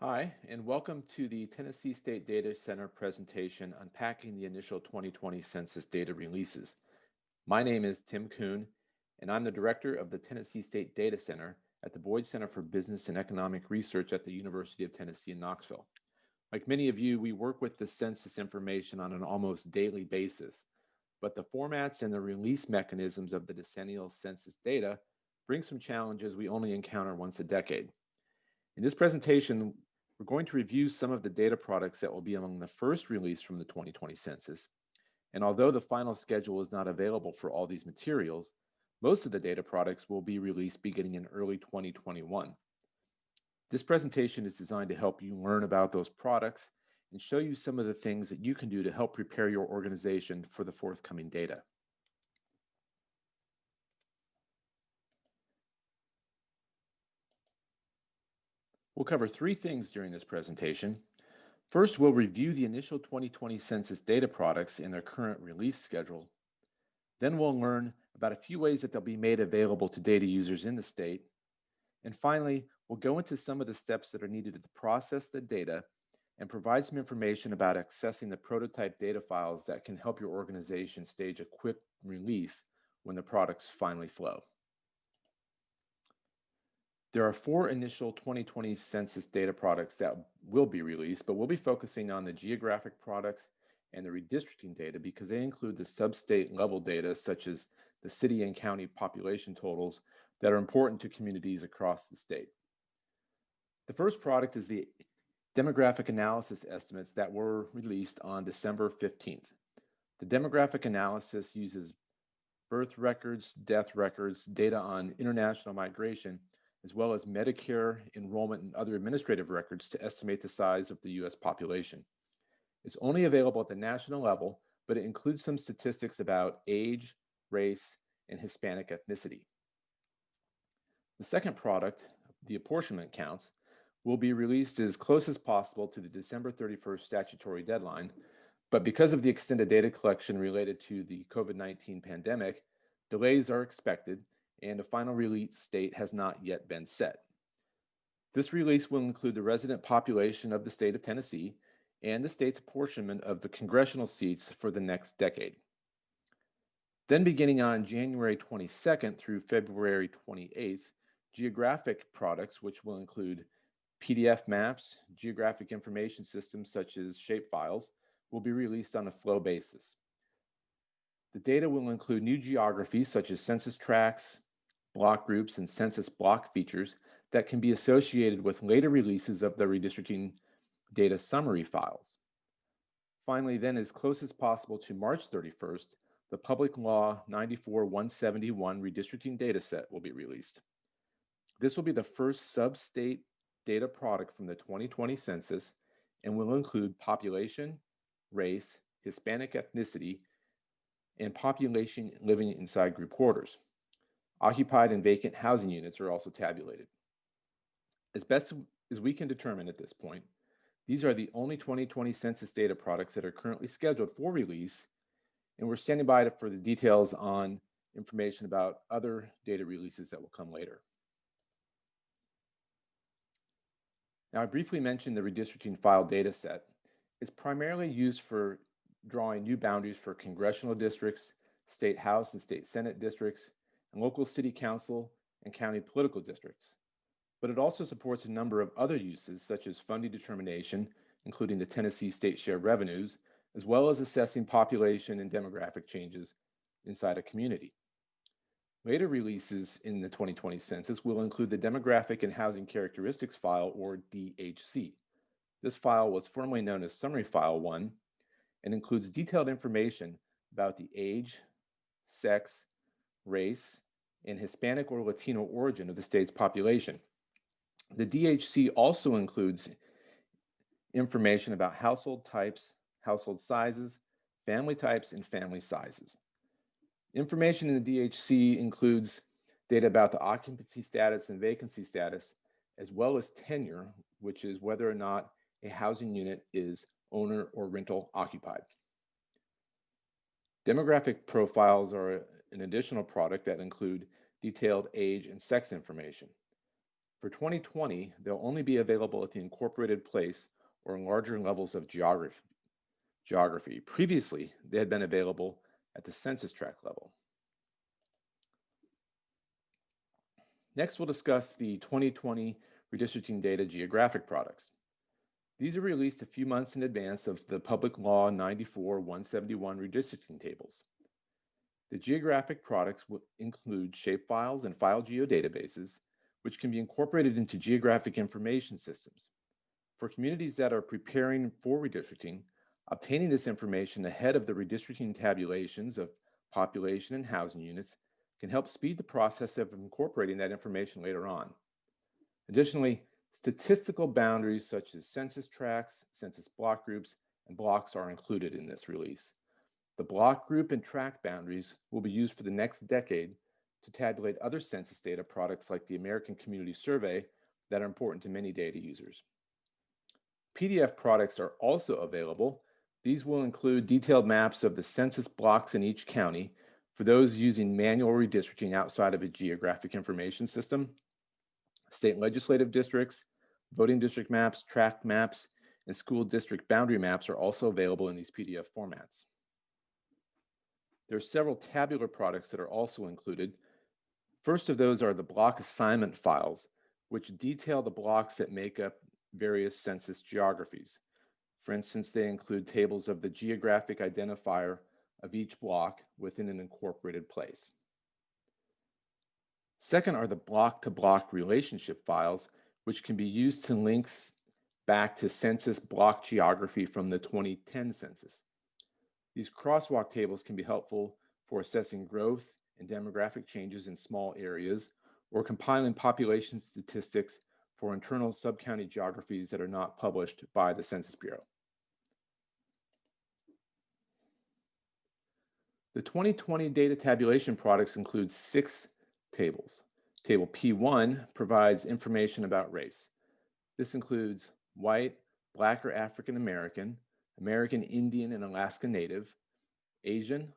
Hi, and welcome to the Tennessee State Data Center presentation, Unpacking the Initial 2020 Census Data Releases. My name is Tim Kuhn, and I'm the director of the Tennessee State Data Center at the Boyd Center for Business and Economic Research at the University of Tennessee in Knoxville. Like many of you, we work with the census information on an almost daily basis, but the formats and the release mechanisms of the decennial census data bring some challenges we only encounter once a decade. In this presentation, we're going to review some of the data products that will be among the first release from the 2020 census. And although the final schedule is not available for all these materials, most of the data products will be released beginning in early 2021. This presentation is designed to help you learn about those products and show you some of the things that you can do to help prepare your organization for the forthcoming data. We'll cover three things during this presentation. First, we'll review the initial 2020 census data products and their current release schedule. Then we'll learn about a few ways that they'll be made available to data users in the state. And finally, we'll go into some of the steps that are needed to process the data and provide some information about accessing the prototype data files that can help your organization stage a quick release when the products finally flow. There are four initial 2020 census data products that will be released, but we'll be focusing on the geographic products and the redistricting data because they include the sub-state level data such as the city and county population totals that are important to communities across the state. The first product is the demographic analysis estimates that were released on December 15th. The demographic analysis uses birth records, death records, data on international migration, as well as Medicare enrollment and other administrative records to estimate the size of the US population. It's only available at the national level, but it includes some statistics about age, race, and Hispanic ethnicity. The second product, the apportionment counts, will be released as close as possible to the December 31st statutory deadline, but because of the extended data collection related to the COVID-19 pandemic, delays are expected and a final release date has not yet been set. This release will include the resident population of the state of Tennessee and the state's apportionment of the congressional seats for the next decade. Then beginning on January 22nd through February 28th, geographic products, which will include PDF maps, geographic information systems such as shapefiles, will be released on a flow basis. The data will include new geographies such as census tracts, block groups, and census block features that can be associated with later releases of the redistricting data summary files. Finally, then, as close as possible to March 31st, the Public Law 94-171 redistricting dataset will be released. This will be the first sub-state data product from the 2020 census and will include population, race, Hispanic ethnicity, and population living inside group quarters. Occupied and vacant housing units are also tabulated. As best as we can determine at this point, these are the only 2020 census data products that are currently scheduled for release, and we're standing by for the details on information about other data releases that will come later. Now, I briefly mentioned the redistricting file data set. It's primarily used for drawing new boundaries for congressional districts, state House and state Senate districts, and local city council and county political districts. But it also supports a number of other uses, such as funding determination, including the Tennessee state share revenues, as well as assessing population and demographic changes inside a community. Later releases in the 2020 census will include the Demographic and Housing Characteristics File, or DHC. This file was formerly known as Summary File 1 and includes detailed information about the age, sex, race, and Hispanic or Latino origin of the state's population. The DHC also includes information about household types, household sizes, family types, and family sizes. Information in the DHC includes data about the occupancy status and vacancy status, as well as tenure, which is whether or not a housing unit is owner or rental occupied. Demographic profiles are an additional product that include detailed age and sex information. For 2020, they'll only be available at the incorporated place or in larger levels of geography. Previously, they had been available at the census tract level. Next, we'll discuss the 2020 redistricting data geographic products. These are released a few months in advance of the Public Law 94-171 redistricting tables. The geographic products will include shapefiles and file geodatabases, which can be incorporated into geographic information systems. For communities that are preparing for redistricting, obtaining this information ahead of the redistricting tabulations of population and housing units can help speed the process of incorporating that information later on. Additionally, statistical boundaries such as census tracts, census block groups, and blocks are included in this release. The block group and tract boundaries will be used for the next decade to tabulate other census data products like the American Community Survey that are important to many data users. PDF products are also available. These will include detailed maps of the census blocks in each county for those using manual redistricting outside of a geographic information system. State legislative districts, voting district maps, tract maps, and school district boundary maps are also available in these PDF formats. There are several tabular products that are also included. First of those are the block assignment files, which detail the blocks that make up various census geographies. For instance, they include tables of the geographic identifier of each block within an incorporated place. Second are the block-to-block relationship files, which can be used to link back to census block geography from the 2010 census. These crosswalk tables can be helpful for assessing growth and demographic changes in small areas or compiling population statistics for internal sub-county geographies that are not published by the Census Bureau. The 2020 data tabulation products include 6 tables. Table P1 provides information about race. This includes white, Black or African American, American Indian and Alaska Native, Asian,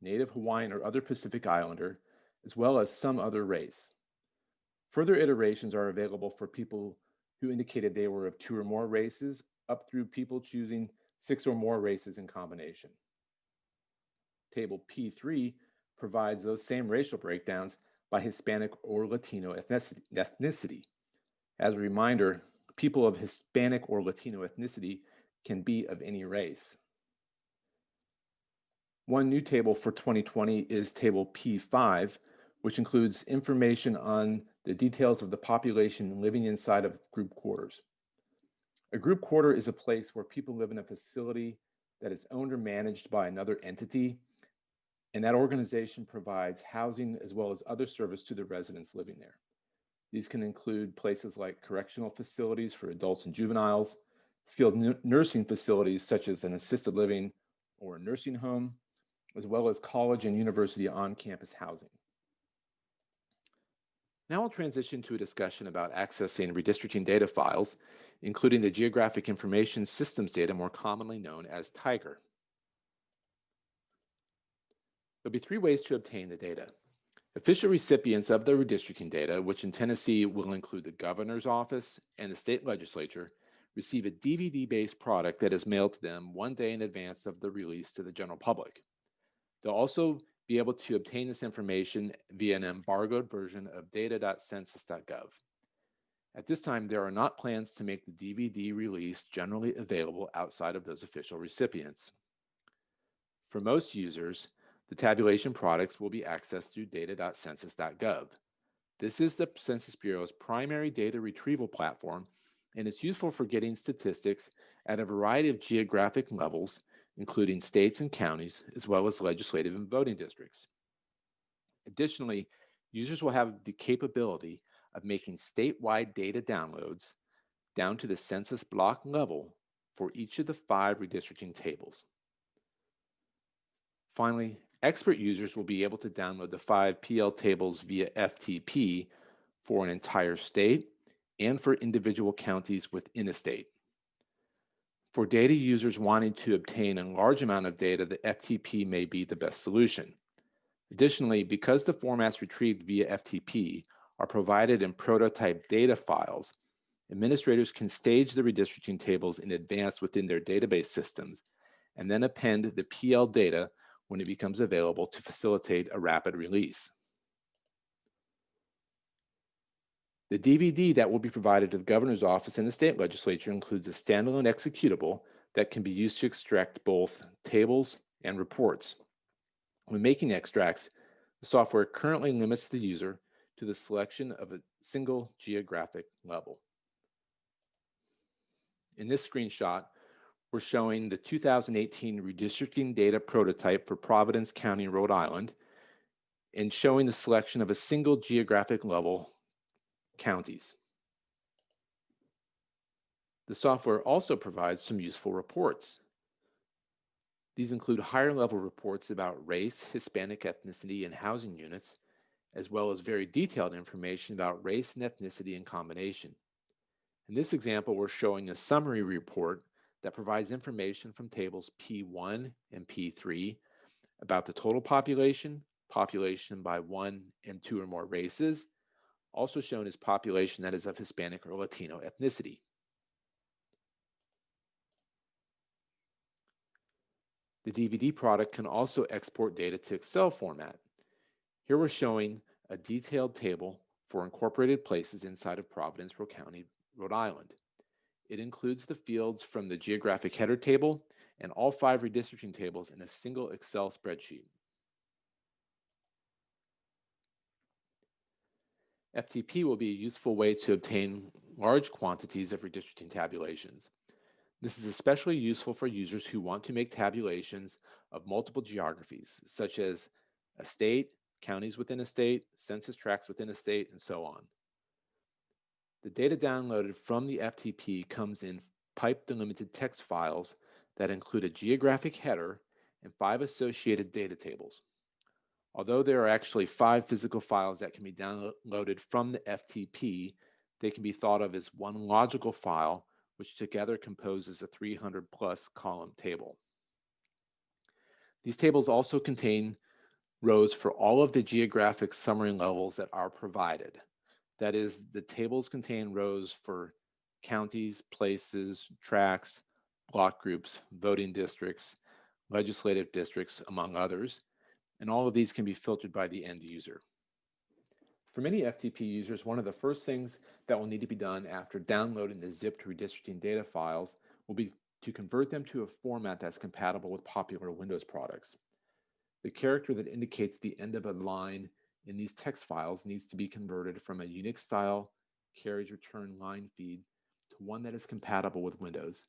Native Hawaiian or other Pacific Islander, as well as some other race. Further iterations are available for people who indicated they were of 2 or more races, up through people choosing 6 or more races in combination. Table P3 provides those same racial breakdowns by Hispanic or Latino ethnicity. As a reminder, people of Hispanic or Latino ethnicity can be of any race. One new table for 2020 is Table P5, which includes information on the details of the population living inside of group quarters. A group quarter is a place where people live in a facility that is owned or managed by another entity, and that organization provides housing as well as other service to the residents living there. These can include places like correctional facilities for adults and juveniles, skilled nursing facilities such as an assisted living or a nursing home, as well as college and university on-campus housing. Now I'll transition to a discussion about accessing redistricting data files, including the Geographic Information Systems data, more commonly known as TIGER. There'll be 3 ways to obtain the data. Official recipients of the redistricting data, which in Tennessee will include the governor's office and the state legislature, receive a DVD-based product that is mailed to them 1 day in advance of the release to the general public. They'll also be able to obtain this information via an embargoed version of data.census.gov. At this time, there are not plans to make the DVD release generally available outside of those official recipients. For most users, the tabulation products will be accessed through data.census.gov. This is the Census Bureau's primary data retrieval platform, and it's useful for getting statistics at a variety of geographic levels, including states and counties, as well as legislative and voting districts. Additionally, users will have the capability of making statewide data downloads down to the census block level for each of the 5 redistricting tables. Finally, expert users will be able to download the 5 PL tables via FTP for an entire state and for individual counties within a state. For data users wanting to obtain a large amount of data, the FTP may be the best solution. Additionally, because the formats retrieved via FTP are provided in prototype data files, administrators can stage the redistricting tables in advance within their database systems and then append the PL data when it becomes available to facilitate a rapid release. The DVD that will be provided to the governor's office and the state legislature includes a standalone executable that can be used to extract both tables and reports. When making extracts, the software currently limits the user to the selection of a single geographic level. In this screenshot, we're showing the 2018 redistricting data prototype for Providence County, Rhode Island, and showing the selection of a single geographic level counties. The software also provides some useful reports. These include higher level reports about race, Hispanic ethnicity, and housing units, as well as very detailed information about race and ethnicity in combination. In this example, we're showing a summary report that provides information from tables P1 and P3 about the total population, population by one and two or more races, also shown as population that is of Hispanic or Latino ethnicity. The DVD product can also export data to Excel format. Here we're showing a detailed table for incorporated places inside of Providence County, Rhode Island. It includes the fields from the geographic header table and all 5 redistricting tables in a single Excel spreadsheet. FTP will be a useful way to obtain large quantities of redistricting tabulations. This is especially useful for users who want to make tabulations of multiple geographies, such as a state, counties within a state, census tracts within a state, and so on. The data downloaded from the FTP comes in pipe delimited text files that include a geographic header and 5 associated data tables. Although there are actually 5 physical files that can be downloaded from the FTP, they can be thought of as one logical file, which together composes a 300+ column table. These tables also contain rows for all of the geographic summary levels that are provided. That is, the tables contain rows for counties, places, tracts, block groups, voting districts, legislative districts, among others, and all of these can be filtered by the end user. For many FTP users, one of the first things that will need to be done after downloading the zipped redistricting data files will be to convert them to a format that's compatible with popular Windows products. The character that indicates the end of a line in these text files needs to be converted from a Unix-style carriage return line feed to one that is compatible with Windows.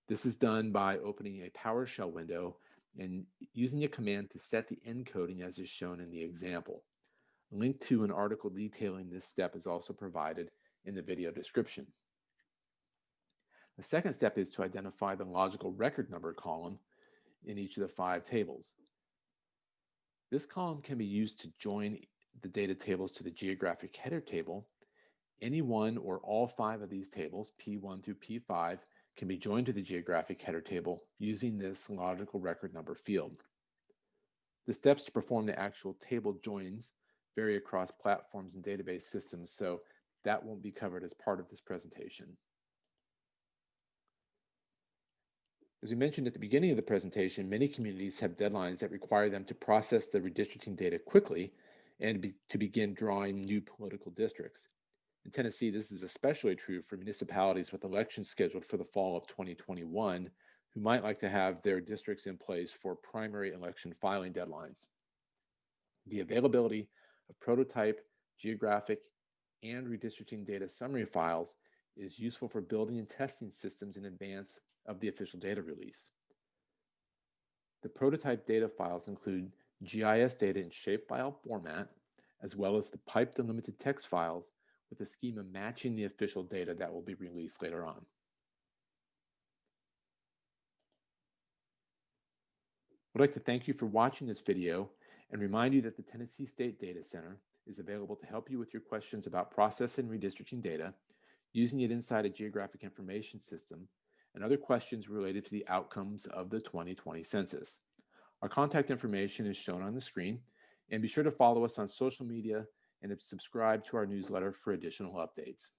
This is done by opening a PowerShell window and using a command to set the encoding as is shown in the example. A link to an article detailing this step is also provided in the video description. The second step is to identify the logical record number column in each of the 5 tables. This column can be used to join the data tables to the geographic header table. Any one or all 5 of these tables, P1 through P5, can be joined to the geographic header table using this logical record number field. The steps to perform the actual table joins vary across platforms and database systems, so that won't be covered as part of this presentation. As we mentioned at the beginning of the presentation, many communities have deadlines that require them to process the redistricting data quickly and to begin drawing new political districts. In Tennessee, this is especially true for municipalities with elections scheduled for the fall of 2021, who might like to have their districts in place for primary election filing deadlines. The availability of prototype, geographic, and redistricting data summary files is useful for building and testing systems in advance of the official data release. The prototype data files include GIS data in Shapefile format, as well as the pipe delimited text files with a schema matching the official data that will be released later on. I'd like to thank you for watching this video and remind you that the Tennessee State Data Center is available to help you with your questions about processing and redistricting data, using it inside a geographic information system, and other questions related to the outcomes of the 2020 census. Our contact information is shown on the screen, and be sure to follow us on social media and subscribe to our newsletter for additional updates.